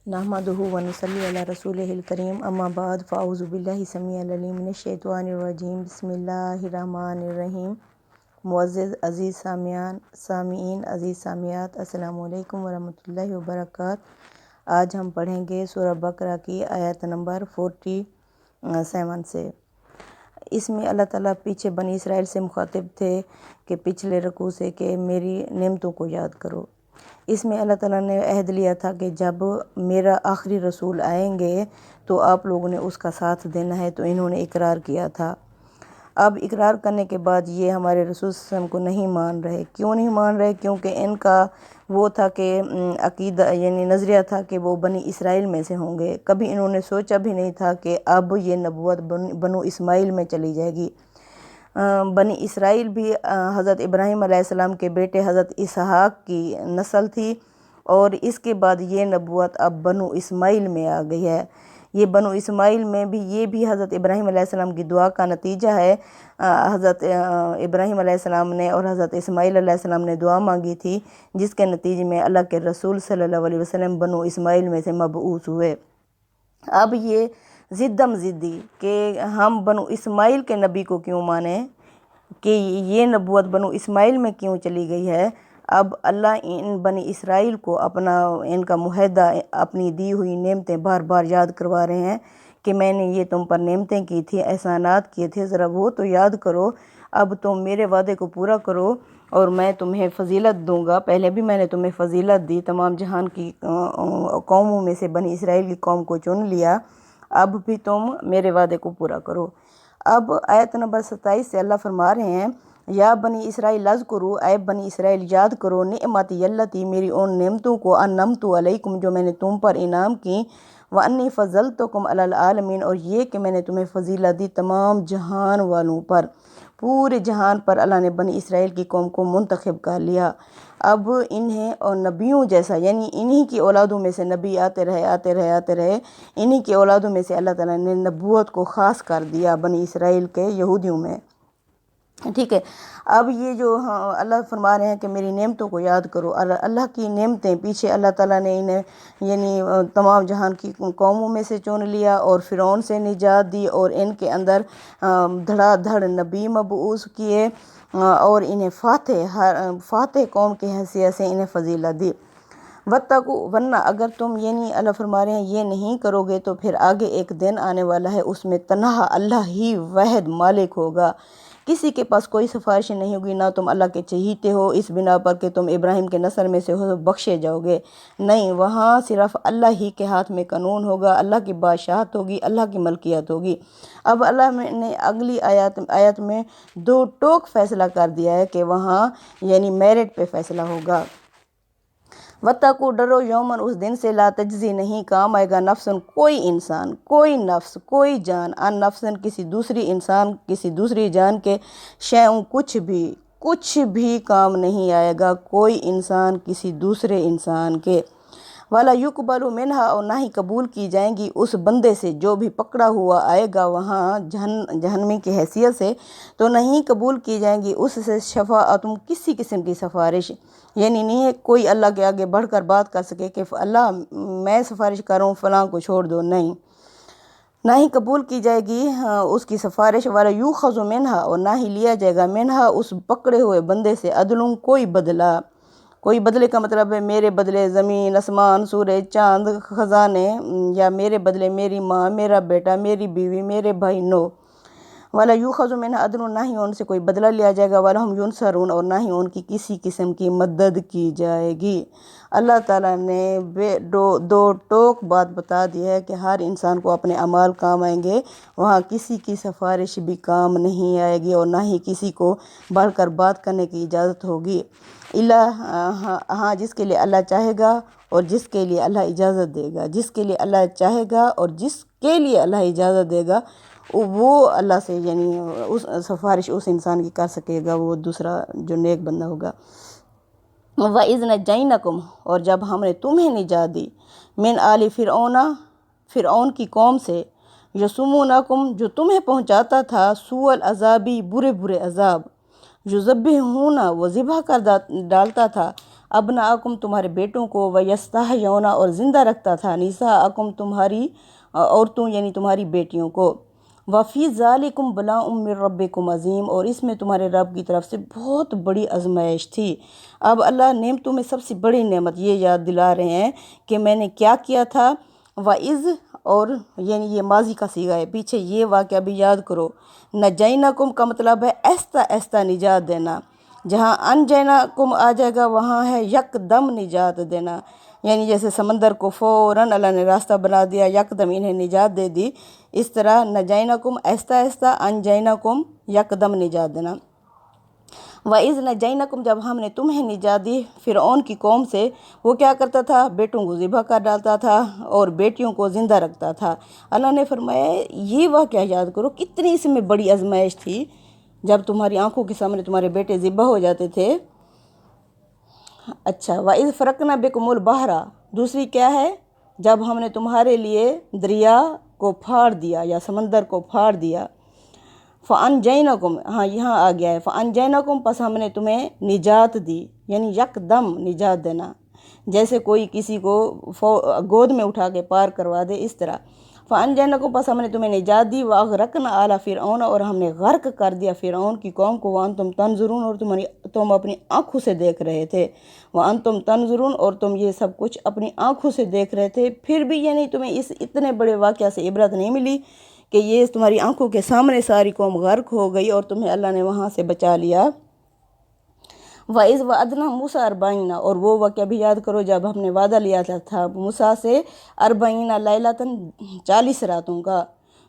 नहमदुहु व नसल्ली अला रसूलिहिल करीम अम्मा बाद फ़अऊज़ु बिल्लाहि समीइल अलीम मिनश्शैतानिर रजीम बिस्मिल्लाहिर्रहमानिर रहीम। मुअज़्ज़िज़ अज़ीज़ सामीईन अज़ीज़ सामियात अस्सलामु अलैकुम व रहमतुल्लाहि व बरकातहू। आज हम पढ़ेंगे सूरह बकरा की आयत नंबर 47 से। इसमें अल्लाह ताला पीछे बनी इसराइल से मुखातिब थे कि पिछले रकू से कि मेरी नेमतों को याद करो। इसमें अल्लाह ताला ने अहद लिया था कि जब मेरा आखिरी रसूल आएंगे तो आप लोगों ने उसका साथ देना है, तो इन्होंने इकरार किया था। अब इकरार करने के बाद ये हमारे रसूल सल्लल्लाहु अलैहि वसल्लम को नहीं मान रहे। क्यों नहीं मान रहे? क्योंकि इनका वो था कि अकीदा यानी नज़रिया था कि वो बनी इसराइल में से होंगे। कभी इन्होंने सोचा भी नहीं था कि अब ये नबूवत बनु इस्माइल में चली जाएगी। बनी इसराइल भी हज़रत इब्राहीम अलैहिस्सलाम के बेटे हज़रत इसहाक की नस्ल थी, और इसके बाद ये नबूवत अब बनु इस्माइल में आ गई है। ये बनु इस्माइल में भी ये भी हज़रत इब्राहीम अलैहिस्सलाम की दुआ का नतीजा है। हज़रत इब्राहीम अलैहिस्सलाम ने और हज़रत इस्माइल अलैहिस्सलाम ने दुआ मांगी थी, जिसके नतीजे में अल्लाह के रसूल सल्लल्लाहु अलैहि वसल्लम बनु इस्माइल में से मबऊस हुए। अब ये ज़िद्दम ज़िद्दी कि हम बनु इस्माइल के नबी को क्यों माने, कि ये नबूवत बनु इस्माइल में क्यों चली गई है। अब अल्लाह इन बनी इसराइल को अपना इनका मुहदा अपनी दी हुई नेमतें बार बार याद करवा रहे हैं कि मैंने ये तुम पर नेमतें की थी, एहसानात किए थे, ज़रा वो तो याद करो। अब तुम मेरे वादे को पूरा करो और मैं तुम्हें फ़जीलत दूंगा। पहले भी मैंने तुम्हें फ़जीलत दी, तमाम जहान की कौमों में से बनी इसराइल की कौम को चुन लिया। अब भी तुम मेरे वादे को पूरा करो। अब आयत नंबर 27 से अल्लाह फरमा रहे हैं, या बनी इसराइल अज़कुरू, ऐ बनी इसराइल याद करो, निअमती यल्लती, मेरी उन नेमतों को, अन्नमतु अलैकुम, जो मैंने तुम पर इनाम की, व अन्नी फ़ज़लतुकुम अलल आलमीन, और ये कि मैंने तुम्हें फ़जीलत दी तमाम जहान वालों पर। पूरे जहान पर अल्लाह ने बनी इसराइल की कौम को मुंतखब कर लिया। अब इन्हें और नबियों जैसा, यानी इन्हीं की औलादों में से नबी आते रहे, इन्हीं की औलादों में से अल्लाह ताला ने नबूवत को ख़ास कर दिया बनी इसराइल के यहूदियों में। ठीक है। अब ये जो अल्लाह फरमा रहे हैं कि मेरी नेमतों को याद करो। अल्लाह की नेमतें, पीछे अल्लाह ताला ने इन्हें यानी तमाम जहान की कौमों में से चुन लिया और फ़िरौन से निजात दी, और इनके अंदर धड़ाधड़ नबी मबऊस किए, और इन्हें फ़ातह कौम की हैसियत से इन्हें फ़जीलत दी। वत्तकू, वरना अगर तुम यानी अल्लाह फरमा रहे हैं ये नहीं करोगे तो फिर आगे एक दिन आने वाला है, उसमें तन्हा अल्लाह ही वाहिद मालिक होगा। किसी के पास कोई सिफारिश नहीं होगी, ना तुम अल्लाह के चहीते हो इस बिना पर कि तुम इब्राहिम के नस्ल में से हो, बख्शे जाओगे। नहीं, वहाँ सिर्फ अल्लाह ही के हाथ में कानून होगा, अल्लाह की बादशाहत होगी, अल्लाह की मलकियत होगी। अब अल्लाह ने अगली आयत में दो टोक फैसला कर दिया है कि वहाँ यानी मेरिट पे फैसला होगा। वत्तकू, डरो, यौमन, उस दिन से, ला तजज़ी, नहीं काम आएगा, नफ्सन, कोई इंसान, कोई नफ्स, कोई जान, अन नफ्सन, किसी दूसरी इंसान, किसी दूसरी जान के, शैउं, कुछ भी काम नहीं आएगा कोई इंसान किसी दूसरे इंसान के। वाला युकबलु मिनहा, और ना ही कबूल की जाएंगी उस बंदे से जो भी पकड़ा हुआ आएगा वहाँ जहन्नमी की हैसियत से, तो नहीं कबूल की जाएंगी उससे शफाअतुम, किसी किस्म की सिफारिश। यानी नहीं है कोई अल्लाह के आगे बढ़कर बात कर सके कि अल्लाह मैं सिफारिश करूँ फ़लाँ को छोड़ दो, नहीं, ना ही कबूल की जाएगी उसकी सिफारिश। वाला यूखज़ु मिनहा, और ना ही लिया जाएगा मिनहा, उस पकड़े हुए बंदे से, अदलुम, कोई बदला। कोई बदले का मतलब है मेरे बदले ज़मीन, आसमान, सूरज, चाँद, ख़जाने, या मेरे बदले मेरी माँ, मेरा बेटा, मेरी बीवी, मेरे भाई, नो। वाला यूखज़ु मिनहा अदलुन, ना ही उनसे कोई बदला लिया जाएगा। वाला हम युनसरून, और ना ही उनकी किसी किस्म की मदद की जाएगी। अल्लाह ताला ने दो टोक बात बता दी है कि हर इंसान को अपने अमाल काम आएंगे, वहाँ किसी की सिफारिश भी काम नहीं आएगी, और ना ही किसी को बढ़कर बात करने की इजाज़त होगी। हाँ, जिसके लिए अल्लाह चाहेगा और जिसके लिए अल्लाह इजाज़त देगा, जिसके लिए अल्लाह चाहेगा और जिसके लिए अल्लाह इजाज़त देगा, वो अल्लाह से यानी उस सिफारिश उस इंसान की कर सकेगा, वो दूसरा जो नेक बंदा होगा। व इज़ नजैनकुम, और जब हमने तुम्हें निजात दी, मिन आली फ़िरऔन की कौम से, यसुमूनकुम, जो तुम्हें पहुँचाता था, सूअल अज़ाबी, बुरे बुरे अज़ाब, युज़ब्बिहूना, वो ज़िबह कर डालता था, अबनाअकुम तुम्हारे बेटों को, वयस्तहयौना और ज़िंदा रखता था, निसाअकुम तुम्हारी औरतों यानी तुम्हारी बेटियों को, वफ़ी ज़ालिकुम बलाउम मिर रब्बिकुम अज़ीम, और इसमें तुम्हारे रब की तरफ से बहुत बड़ी आजमाइश थी। अब अल्लाह नेमतों में सबसे बड़ी नेमत ये याद दिला रहे हैं कि मैंने क्या किया था। वइज़ और यानी ये माजी का सीगा है, पीछे ये वाक़या भी याद करो। नजैनाकुम का मतलब है ऐस्ता ऐस्ता निजात देना, जहाँ अनजैनाकुम आ जाएगा वहाँ है यकदम निजात देना, यानी जैसे समंदर को फ़ौरन अल्लाह ने रास्ता बना दिया, यकदम इन्हें निजात दे दी। इस तरह नजैनाकुम ऐस्ता ऐस्ता, अनजैनाकुम यकदम निजात देना। वइज़ नजैनाकुम जब हमने तुम्हें निजात दी फ़िरऔन की कौम से, वो क्या करता था, बेटों को ज़िबा कर डालता था और बेटियों को ज़िंदा रखता था। अल्लाह ने फरमाया ये वाक़या याद करो, कितनी इसमें बड़ी आजमाइश थी, जब तुम्हारी आंखों के सामने तुम्हारे बेटे ज़िबा हो जाते थे। अच्छा, वइज़ फ़रक़ना बिकुमुल बहरा, दूसरी क्या है, जब हमने तुम्हारे लिए दरिया को फाड़ दिया या समंदर को फाड़ दिया। फ़अनजैनाकुम, हाँ यहाँ आ गया है, फ़अनजैनाकुम पस हमने तुम्हें निजात दी, यानी यकदम निजात देना, जैसे कोई किसी को गोद में उठा के पार करवा दे, इस तरह। फ़अनजैनाकुम पस हमने तुम्हें निजात दी, वअग़रक़ना आला फ़िरऔन, और हमने गर्क कर दिया फ़िरऔन की कौम को, वअन्तुम तंज़ुरून, और तुम अपनी आँखों से देख रहे थे। वअन्तुम तंज़ुरून, और तुम ये सब कुछ अपनी आँखों से देख रहे थे, फिर भी यानी तुम्हें इस इतने बड़े वाक़या से इबरत नहीं मिली कि ये तुम्हारी आंखों के सामने सारी कौम गर्क हो गई और तुम्हें अल्लाह ने वहाँ से बचा लिया। वइज़ वअदना मूसा अरबाइना, और वो वाक़या भी याद करो जब हमने वादा लिया था मूसा से, अरबाइना लैलतन 40 रातों का।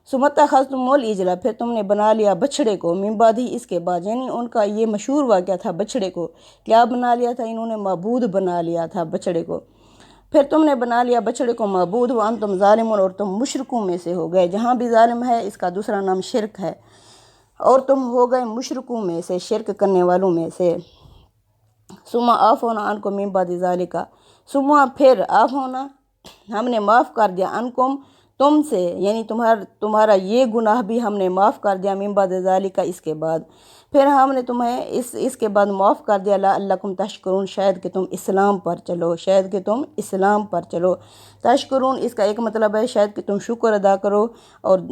सुमत्ता खस्तुमुल इजला, फिर तुमने बना लिया बछड़े को, मिन बादी, इसके बाद, यानी उनका ये मशहूर वाक़या था बछड़े को। क्या बना लिया था, इन्होंने मबूद बना लिया था बछड़े को। फिर तुमने बना लिया बछड़े को मबूद, व अंतुम ज़ालिमून, और तुम मुशरिकों में से हो गए। जहाँ भी ज़ालिम है इसका दूसरा नाम शिरक है, और तुम हो गए मुशरिकों में से, शिरक करने वालों में से। सुमा आफ होना अनकुम मिन बादि ज़ालिका, सुमा फिर आफ होना, हमने माफ़ कर दिया, अनकुम तुमसे, यानी तुम्हारा ये गुनाह भी हमने माफ़ कर दिया, मिन बादि ज़ालिका इसके बाद। फिर हमने तुम्हें इसके बाद माफ़ कर दिया, लअल्लकुम तशकुरून, शायद कि तुम इस्लाम पर चलो, शायद कि तुम इस्लाम पर चलो। तशकुरून इसका एक मतलब है शायद कि तुम शुक्र अदा करो, और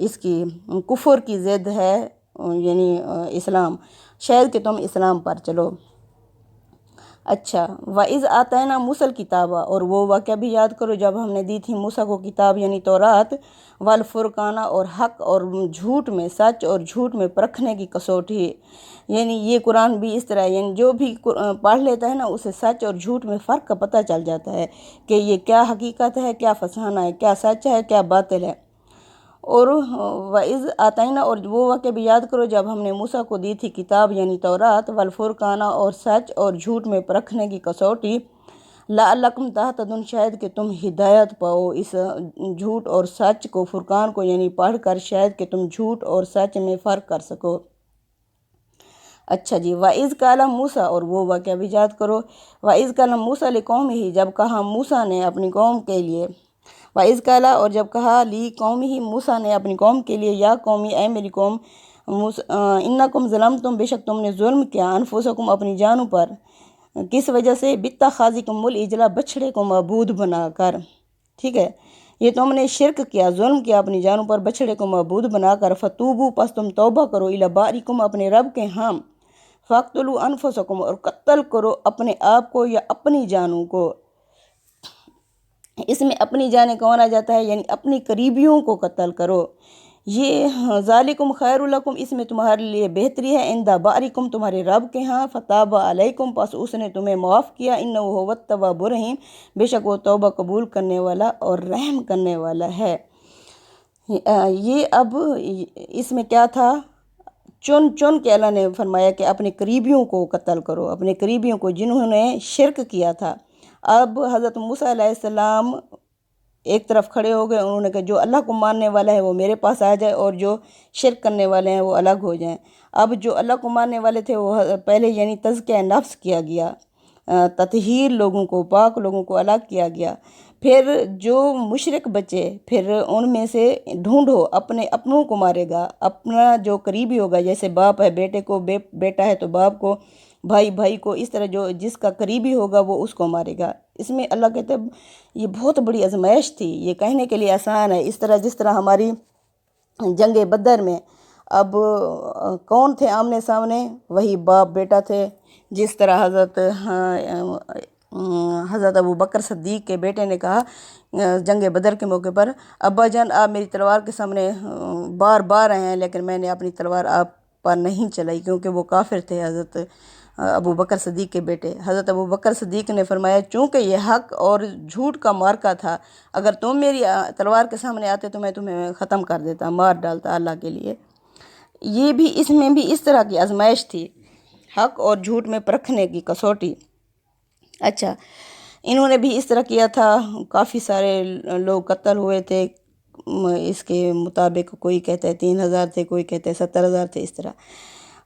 इसकी कुफर की ज़िद है यानी इस्लाम, शायद कि तुम इस्लाम पर चलो। अच्छा, वइज़ आतैना मूसल किताबा, और वो वाक़या भी याद करो जब हमने दी थी मूसा को किताब यानी तौरात, वल फुरकाना, और हक़ और झूठ में, सच और झूठ में परखने की कसौटी, यानी ये कुरान भी इस तरह, यानी जो भी पढ़ लेता है ना उसे सच और झूठ में फ़र्क का पता चल जाता है कि ये क्या हकीकत है, क्या फसाना है, क्या सच है, क्या बातिल है। और वइज़ आतैना, और वो वाक़या भी याद करो जब हमने मूसा को दी थी किताब यानी तौरात, वल फुरकाना, और सच और झूठ में परखने की कसौटी, लअल्लकुम तहतदून, शायद कि तुम हिदायत पाओ इस झूठ और सच को, फुरकान को यानी पढ़ कर, शायद कि तुम झूठ और सच में फ़र्क कर सको। अच्छा जी, वइज़ काला मूसा, और वो वाक़या भी याद करो, वइज़ काला मूसा लिकौम ही, जब कहा मूसा ने अपनी कौम के लिए, वइज़ काला, और जब कहा ली कौम ही, मूसा ने अपनी कौम के लिए, या कौमी, ऐ मेरी कौम, इन्नकुम ज़लमतुम, बेशक तुमने जुल्म किया, अनफुसकुम, अपनी जानों पर, किस वजह से, बित्ता खाज़िकुमुल इजला, बछड़े को मबूद बनाकर, ठीक है, ये तुमने शिरक किया, जुल्म किया अपनी जानों पर, बछड़े को मबूद बनाकर। फ़तूबू, पस तुम तौबा करो, इला बारिकुम, अपने रब के हम, फ़क़्तुलू अनफुसकुम, और कत्ल करो अपने आप को या अपनी जानों को। इसमें अपनी जाने कौन आ जाता है, यानी अपनी करीबियों को कत्ल करो। ये ज़ालिकुम खैरुल लकुम, इसमें तुम्हारे लिए बेहतरी है, इंदा बारिकुम, तुम्हारे रब के यहाँ, फ़ताबा अलैकुम, पस उसने तुम्हें माफ़ किया, इन्नहु हुवत तव्वाबुर रहीम, बेशक वो तौबा कबूल करने वाला और रहम करने वाला है। ये अब इसमें क्या था, चुन चुन के अल्लाह ने फरमाया कि अपने करीबियों को कत्ल करो, अपने करीबियों को जिन्होंने शिरक किया था। अब हज़रत मूसा अलैहिस्सलाम एक तरफ खड़े हो गए, उन्होंने कहा जो अल्लाह को मानने वाला है वो मेरे पास आ जाए, और जो शिरक करने वाले हैं वो अलग हो जाएं। अब जो अल्लाह को मानने वाले थे वो पहले यानी तज़किया नफ्स किया गया, ततहीर लोगों को, पाक लोगों को अलग किया गया। फिर जो मुशरिक बचे, फिर उनमें से ढूंढो, अपने अपनों को मारेगा, अपना जो करीबी होगा, जैसे बाप है बेटे को, बेटा है तो बाप को, بھائی بھائی کو اس طرح جو جس کا قریبی ہوگا وہ اس کو مارے گا۔ اس میں اللہ کہتے ہیں یہ بہت بڑی آزمائش تھی، یہ کہنے کے لیے آسان ہے، اس طرح جس طرح ہماری جنگ بدر میں اب کون تھے آمنے سامنے؟ وہی باپ بیٹا تھے، جس طرح حضرت ابو بکر صدیق کے بیٹے نے کہا جنگ بدر کے موقع پر، ابا جان آپ میری تلوار کے سامنے بار بار رہے ہیں لیکن میں نے اپنی تلوار آپ پر نہیں چلائی، کیونکہ وہ کافر تھے حضرت ابو بکر صدیق کے بیٹے۔ حضرت ابو بکر صدیق نے فرمایا چونکہ یہ حق اور جھوٹ کا مارکا تھا، اگر تم میری تلوار کے سامنے آتے تو میں تمہیں ختم کر دیتا، مار ڈالتا اللہ کے لیے۔ یہ بھی اس میں بھی اس طرح کی آزمائش تھی، حق اور جھوٹ میں پرکھنے کی کسوٹی۔ اچھا، انہوں نے بھی اس طرح کیا تھا، کافی سارے لوگ قتل ہوئے تھے، اس کے مطابق کوئی کہتے ہیں 3000 تھے، کوئی کہتے ہیں 70,000 تھے، اس طرح۔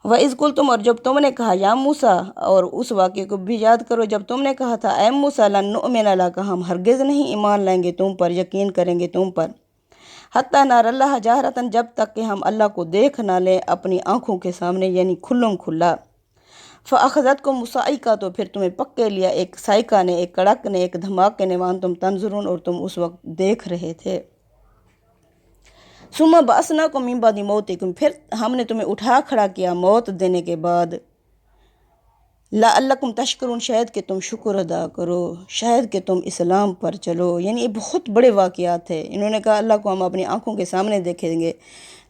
وَإِذْ قُلْتُمْ، اور جب تم نے کہا یا موسیٰ، اور اس واقعے کو بھی یاد کرو جب تم نے کہا تھا اے موسیٰ لن نؤمن لک، ہم ہرگز نہیں ایمان لائیں گے تم پر، یقین کریں گے تم پر، حتی نری اللہ جہرۃ، جب تک کہ ہم اللہ کو دیکھ نہ لیں اپنی آنکھوں کے سامنے، یعنی کھلم کھلا۔ فَأَخَذَتْكُمُ الصَّاعِقَةُ، تو پھر تمہیں پکڑ لیا ایک صاعقہ نے، ایک کڑک نے، ایک دھماکے نے، وَأَنْتُمْ تَنْظُرُونَ، اور تم اس وقت دیکھ رہے تھے۔ ثُمَّ بَعَثْنَاكُم مِّن بَعْدِ مَوْتِكُمْ، پھر ہم نے تمہیں اٹھا کھڑا کیا موت دینے کے بعد، لَعَلَّكُمْ تَشْكُرُونَ، شاید کہ تم شکر ادا کرو، شاید کہ تم اسلام پر چلو۔ یعنی یہ بہت بڑے واقعات تھے۔ انہوں نے کہا اللہ کو ہم اپنی آنکھوں کے سامنے دیکھیں گے،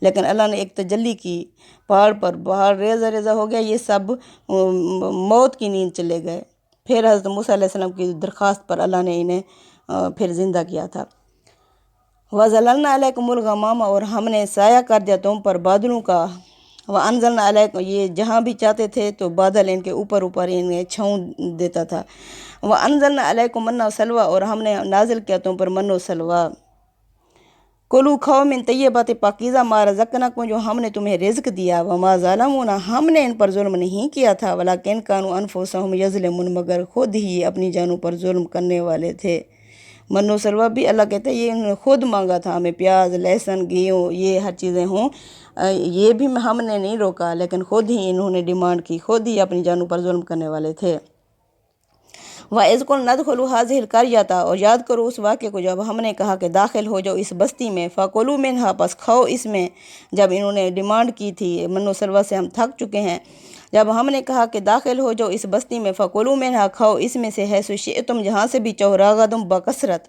لیکن اللہ نے ایک تجلی کی، پہاڑ پر باہر ریزہ ریزہ ہو گیا، یہ سب موت کی نیند چلے گئے۔ پھر حضرت موسیٰ علیہ السلام کی درخواست پر اللہ نے انہیں پھر زندہ کیا تھا۔ وَظَلَلْنَا عَلَيْكُمُ الْغَمَامَ، اور ہم نے سایہ کر دیا تم پر بادلوں کا، وَأَنزَلْنَا عَلَيْكُمْ، یہ جہاں بھی چاہتے تھے تو بادل ان کے اوپر انہیں چھاؤں دیتا تھا۔ وَأَنزَلْنَا عَلَيْكُمْ مَنَّ وَسَلْوَىٰ، اور ہم نے نازل کیا تم پر من و سلویٰ۔ کُلُوا کھاؤ من طیبات، پاکیزہ ما رزقناکم، جو ہم نے تمہیں رزق دیا، وما ظلمونا، ہم نے ان پر ظلم نہیں کیا تھا، ولکن کانوا انفسہم یظلمون، مگر خود ہی اپنی جانوں پر ظلم کرنے والے تھے۔ من و سلویٰ بھی اللہ کہتے ہیں یہ انہوں نے خود مانگا تھا، ہمیں پیاز لہسن گیہوں یہ ہر چیزیں ہوں، یہ بھی ہم نے نہیں روکا، لیکن خود ہی انہوں نے ڈیمانڈ کی، خود ہی اپنی جانوں پر ظلم کرنے والے تھے۔ وَإِذْ قُلْنَا ادْخُلُوا هَٰذِهِ الْقَرْيَةَ، اور یاد کرو اس واقعے کو جب ہم نے کہا کہ داخل ہو جاؤ اس بستی میں، فَكُلُوا مِنْهَا، پس کھاؤ اس میں، جب انہوں نے ڈیمانڈ کی تھی من و سلویٰ سے ہم تھک چکے ہیں، جب ہم نے کہا کہ داخل ہو جاؤ اس بستی میں، فَكُلُوا مِنْهَا، کھاؤ اس میں سے، حیث شئتم، جہاں سے بھی چاہو، رَغَدًا، بکثرت،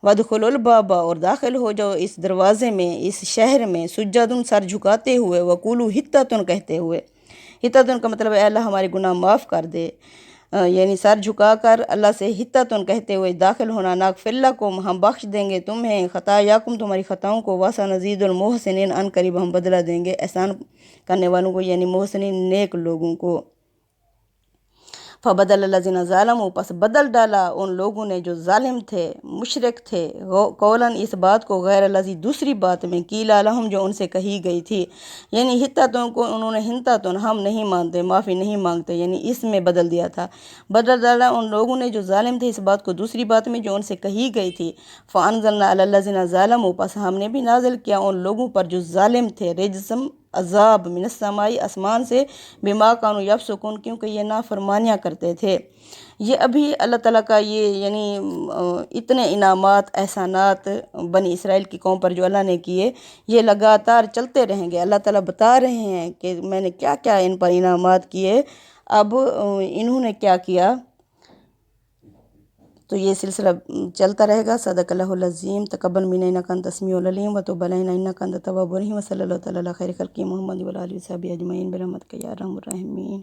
وَادْخُلُوا الْبَابَ، اور داخل ہو جاؤ اس دروازے میں، اس شہر میں، سُجَّدًا، سر جھکاتے ہوئے، وَقُولُوا حِطَّةٌ، کہتے ہوئے۔ حِطَّةٌ کا مطلب ہے اے اللہ ہمارے گناہ معاف کر دے، یعنی سر جھکا کر اللہ سے حِطَّةٌ کہتے ہوئے داخل ہونا، نَغْفِرْ لَكُمْ، ہم بخش دیں گے تمہیں، خطاياكم، تمہاری خطاؤں کو، وَسَنَزِيدُ الْمُحْسِنِينَ، ان قریب ہم بدلہ دیں گے احسان کرنے والوں کو، یعنی محسنین نیک لوگوں کو۔ فَبَدَلَ الَّذِينَ ظَلَمُوا، پس بدل ڈالا ان لوگوں نے جو ظالم تھے، مشرک تھے، قولاً، اس بات کو، غیر الذی، دوسری بات میں، قیل لہم، جو ان سے کہی گئی تھی، یعنی حِطَّةٌ کو انہوں نے حِنطَةٌ، ہم نہیں مانتے، معافی نہیں مانگتے، یعنی اس میں بدل دیا تھا، بدل ڈالا ان لوگوں نے جو ظالم تھے اس بات کو دوسری بات میں جو ان سے کہی گئی تھی۔ فَأَنزَلْنَا عَلَى الَّذِينَ ظَلَمُوا، پس ہم نے بھی نازل کیا ان لوگوں پر جو ظالم تھے، رجزم، عذاب، من السماء، آسمان سے، بما كانوا يفسقون، کیونکہ یہ نافرمانیاں کرتے تھے۔ یہ ابھی اللہ تعالیٰ کا یہ یعنی اتنے انعامات احسانات بنی اسرائیل کی قوم پر جو اللہ نے کیے، یہ لگاتار چلتے رہیں گے۔ اللہ تعالیٰ بتا رہے ہیں کہ میں نے کیا کیا ان پر انعامات کیے، اب انہوں نے کیا کیا، تو یہ سلسلہ چلتا رہے گا۔ صدق اللہ العظیم، تقبل منا انک انت السمیع العلیم وتب علینا انک انت التواب الرحیم، وصلی اللہ تعالیٰ علی خیر خلقہ محمد وعلی آلہ وصحبہ اجمعین برحمتک یا ارحم الراحمین۔